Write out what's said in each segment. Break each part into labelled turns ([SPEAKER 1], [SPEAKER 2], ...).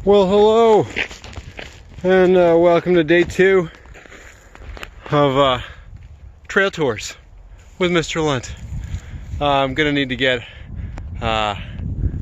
[SPEAKER 1] Well, hello, and welcome to day 2 of trail tours with Mr. Lunt. I'm gonna need to get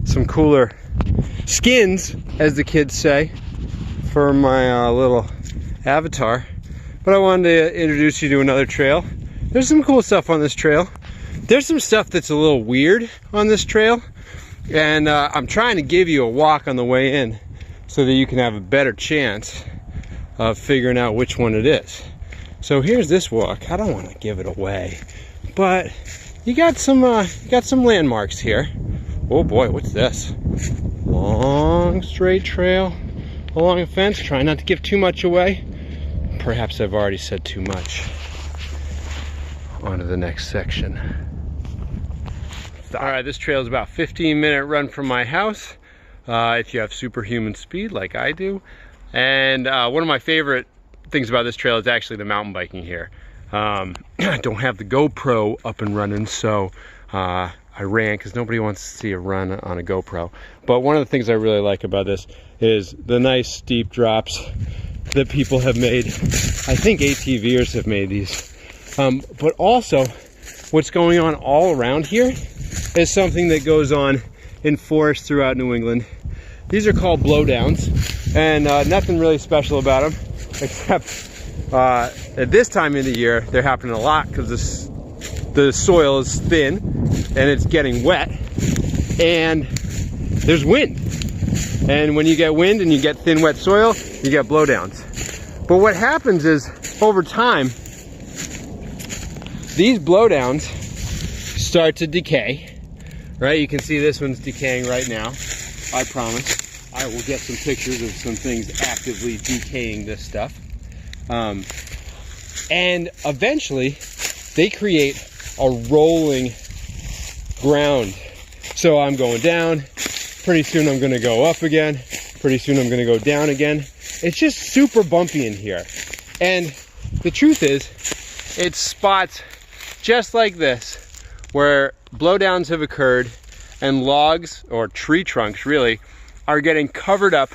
[SPEAKER 1] some cooler skins, as the kids say, for my little avatar. But I wanted to introduce you to another trail. There's some cool stuff on this trail. There's some stuff that's a little weird on this trail, and I'm trying to give you a walk on the way in so that you can have a better chance of figuring out which one it is. So here's this walk. I don't want to give it away, but you got some landmarks here. Oh boy, what's this? Long straight trail along a fence. Try not to give too much away. Perhaps I've already said too much. On to the next section. All right, this trail is about a 15-minute run from my house. If you have superhuman speed like I do. And one of my favorite things about this trail is actually the mountain biking here. I don't have the GoPro up and running, so I ran because nobody wants to see a run on a GoPro. But one of the things I really like about this is the nice steep drops that people have made. I think ATVers have made these. But also, what's going on all around here is something that goes on in forests throughout New England. These are called blowdowns, and nothing really special about them, except at this time of the year they're happening a lot because the soil is thin and it's getting wet, and there's wind. And when you get wind and you get thin, wet soil, you get blowdowns. But what happens is, over time, these blowdowns start to decay. Right, you can see this one's decaying right now. I promise I will get some pictures of some things actively decaying this stuff. And eventually they create a rolling ground. So I'm going down, pretty soon I'm gonna go up again, pretty soon I'm gonna go down again. It's just super bumpy in here. And the truth is, it's spots just like this where blowdowns have occurred and logs, or tree trunks really, are getting covered up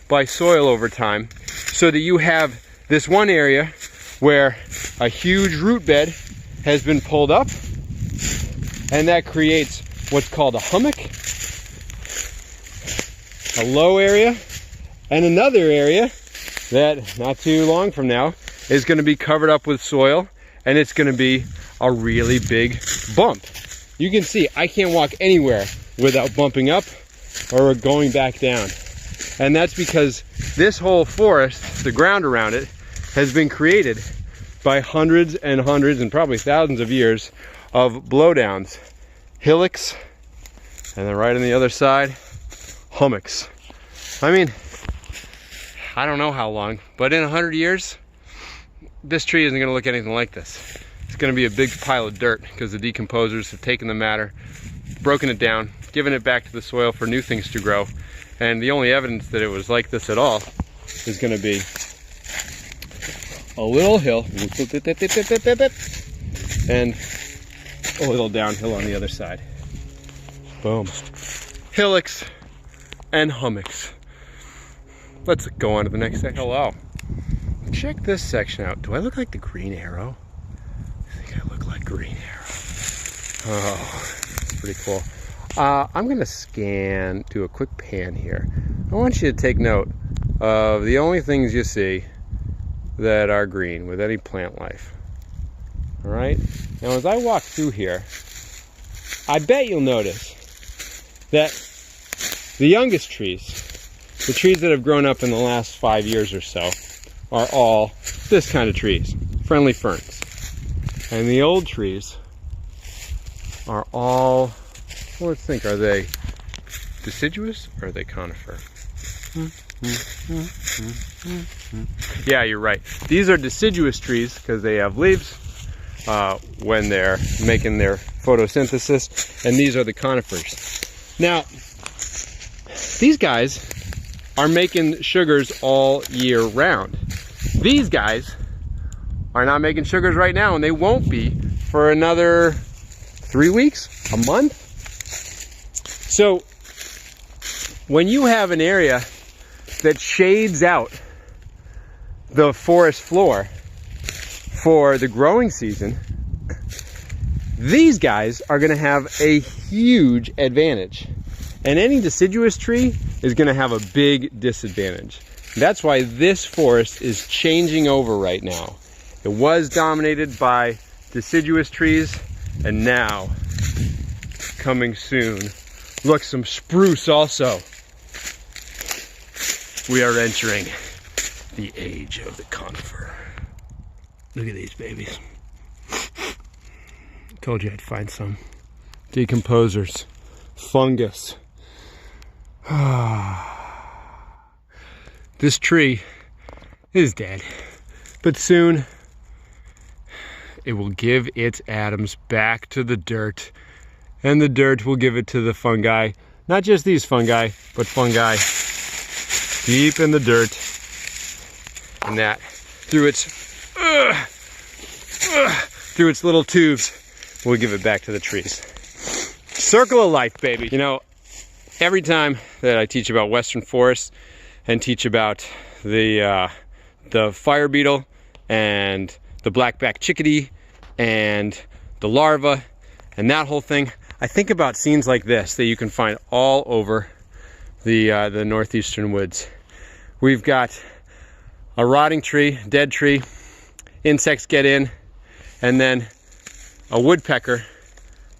[SPEAKER 1] by soil over time, so that you have this one area where a huge root bed has been pulled up, and that creates what's called a hummock, a low area, and another area that not too long from now is going to be covered up with soil, and it's going to be a really big bump. You can see I can't walk anywhere without bumping up or going back down. And that's because this whole forest, the ground around it, has been created by hundreds and hundreds and probably thousands of years of blowdowns, hillocks, and then right on the other side, hummocks. I mean, I don't know how long, but in 100 years, this tree isn't gonna look anything like this. It's going to be a big pile of dirt because the decomposers have taken the matter, broken it down, given it back to the soil for new things to grow. And the only evidence that it was like this at all is going to be a little hill and a little downhill on the other side. Boom. Hillocks and hummocks. Let's go on to the next section. Hello. Check this section out. Do I look like the Green Arrow? I look like Green Arrow. Oh, it's pretty cool. I'm going to do a quick pan here. I want you to take note of the only things you see that are green with any plant life. All right? Now, as I walk through here, I bet you'll notice that the youngest trees, the trees that have grown up in the last 5 years or so, are all this kind of trees, friendly ferns. And the old trees are all, well, let's think, are they deciduous or are they conifer? Yeah, you're right. These are deciduous trees because they have leaves when they're making their photosynthesis, and these are the conifers. Now, these guys are making sugars all year round. These guys are not making sugars right now, and they won't be for another 3 weeks, a month. So when you have an area that shades out the forest floor for the growing season, these guys are going to have a huge advantage. And any deciduous tree is going to have a big disadvantage. That's why this forest is changing over right now. It was dominated by deciduous trees, and now, coming soon, look, some spruce also. We are entering the age of the conifer. Look at these babies. Told you I'd find some. Decomposers, fungus. This tree is dead, but soon it will give its atoms back to the dirt, and the dirt will give it to the fungi. Not just these fungi, but fungi deep in the dirt, and that through its little tubes will give it back to the trees. Circle of life, baby. You know, every time that I teach about western forests and teach about the fire beetle and the blackback chickadee and the larva and that whole thing, I think about scenes like this that you can find all over the northeastern woods. We've got a rotting tree, dead tree, insects get in, and then a woodpecker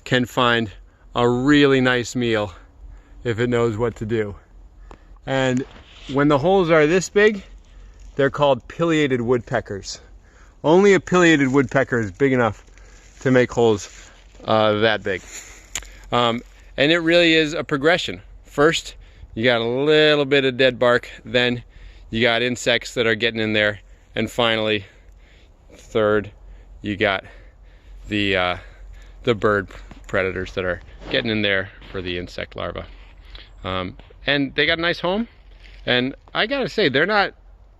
[SPEAKER 1] can find a really nice meal if it knows what to do. And when the holes are this big, they're called pileated woodpeckers. Only a pileated woodpecker is big enough to make holes that big. And it really is a progression. First, you got a little bit of dead bark, then you got insects that are getting in there, and finally, third, you got the bird predators that are getting in there for the insect larvae. And they got a nice home, and I gotta say, they're not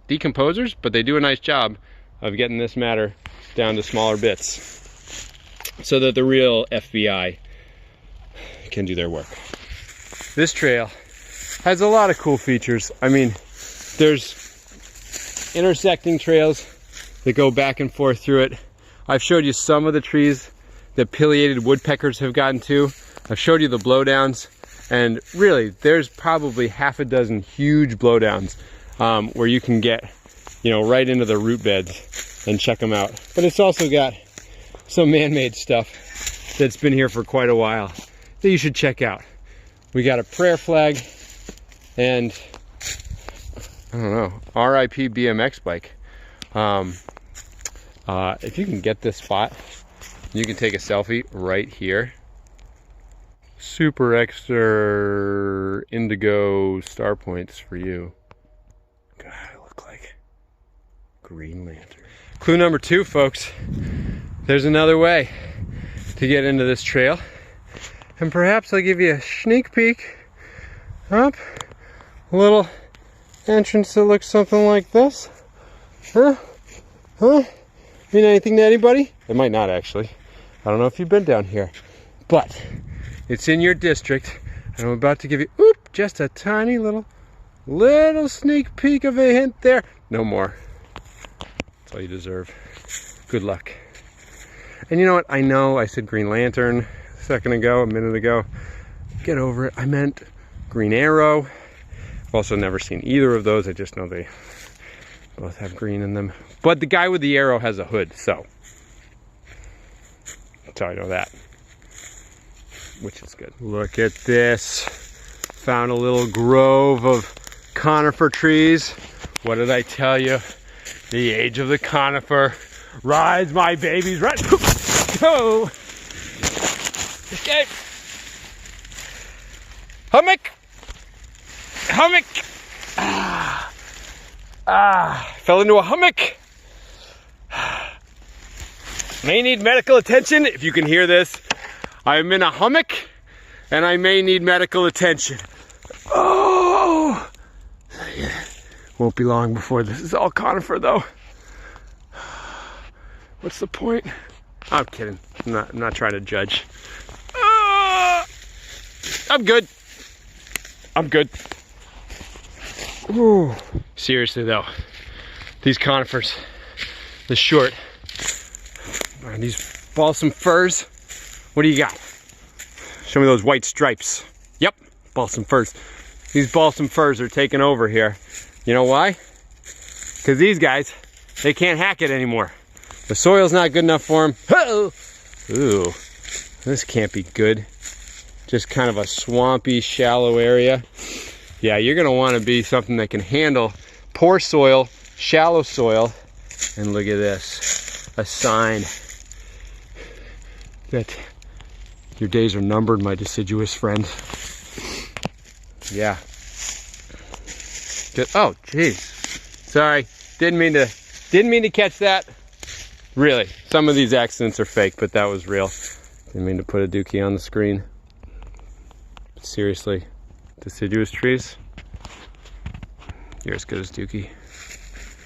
[SPEAKER 1] decomposers, but they do a nice job of getting this matter down to smaller bits so that the real FBI can do their work. This trail has a lot of cool features. I mean, there's intersecting trails that go back and forth through it. I've showed you some of the trees that pileated woodpeckers have gotten to. I've showed you the blowdowns, and really, there's probably half a dozen huge blowdowns where you can get, you know, right into the root beds and check them out. But it's also got some man-made stuff that's been here for quite a while that you should check out. We got a prayer flag and, I don't know, RIP BMX bike. If you can get this spot, you can take a selfie right here. Super extra indigo star points for you. God, I look like Green Lantern. Clue number 2, folks. There's another way to get into this trail. And perhaps I'll give you a sneak peek up a little entrance that looks something like this. Huh? Mean anything to anybody? It might not, actually. I don't know if you've been down here, but it's in your district, and I'm about to give you, just a tiny little sneak peek of a hint there. No more. That's all you deserve. Good luck. And you know what? I know I said Green Lantern a minute ago. Get over it. I meant Green Arrow. I've also never seen either of those. I just know they both have green in them. But the guy with the arrow has a hood, so that's how I know that. Which is good. Look at this. Found a little grove of conifer trees. What did I tell you? The age of the conifer. Rise, my babies, run! Go! Escape! Hummock! Hummock! Fell into a hummock. May need medical attention. If you can hear this, I'm in a hummock and I may need medical attention. Oh! Won't be long before this is all conifer though. What's the point? I'm kidding. I'm not trying to judge. I'm good. I'm good. Ooh. Seriously though, these conifers, the short, these balsam firs, what do you got? Show me those white stripes. Yep, balsam firs. These balsam firs are taking over here. You know why? Because these guys, they can't hack it anymore. The soil's not good enough for them. Oh! Ooh, this can't be good. Just kind of a swampy, shallow area. Yeah, you're gonna wanna be something that can handle poor soil, shallow soil. And look at this, a sign that your days are numbered, my deciduous friend. Yeah. Oh, jeez. Sorry, didn't mean to catch that. Really, some of these accidents are fake, but that was real. Didn't mean to put a dookie on the screen. But seriously, deciduous trees, you're as good as dookie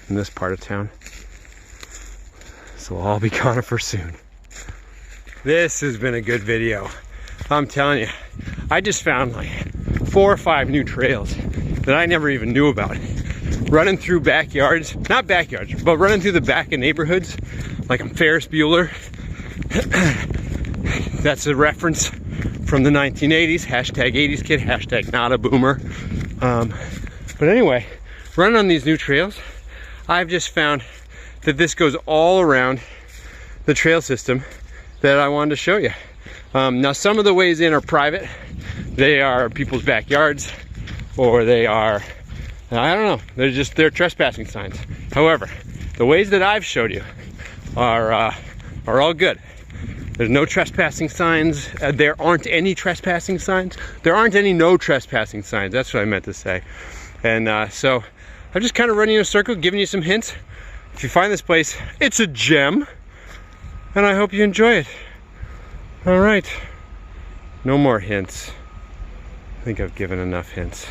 [SPEAKER 1] in this part of town. So we'll all be conifer soon. This has been a good video. I'm telling you, I just found like 4 or 5 new trails that I never even knew about. Running through backyards, not backyards, but running through the back of neighborhoods, like I'm Ferris Bueller. That's a reference from the 1980s, hashtag 80s kid, hashtag not a boomer. But anyway, running on these new trails, I've just found that this goes all around the trail system that I wanted to show you. Now some of the ways in are private. They are people's backyards, or they are, I don't know, they're trespassing signs. However, the ways that I've showed you are all good. There's no trespassing signs. There aren't any trespassing signs. There aren't any no trespassing signs. That's what I meant to say. And so I'm just kind of running in a circle, giving you some hints. If you find this place, it's a gem. And I hope you enjoy it. All right. No more hints. I think I've given enough hints.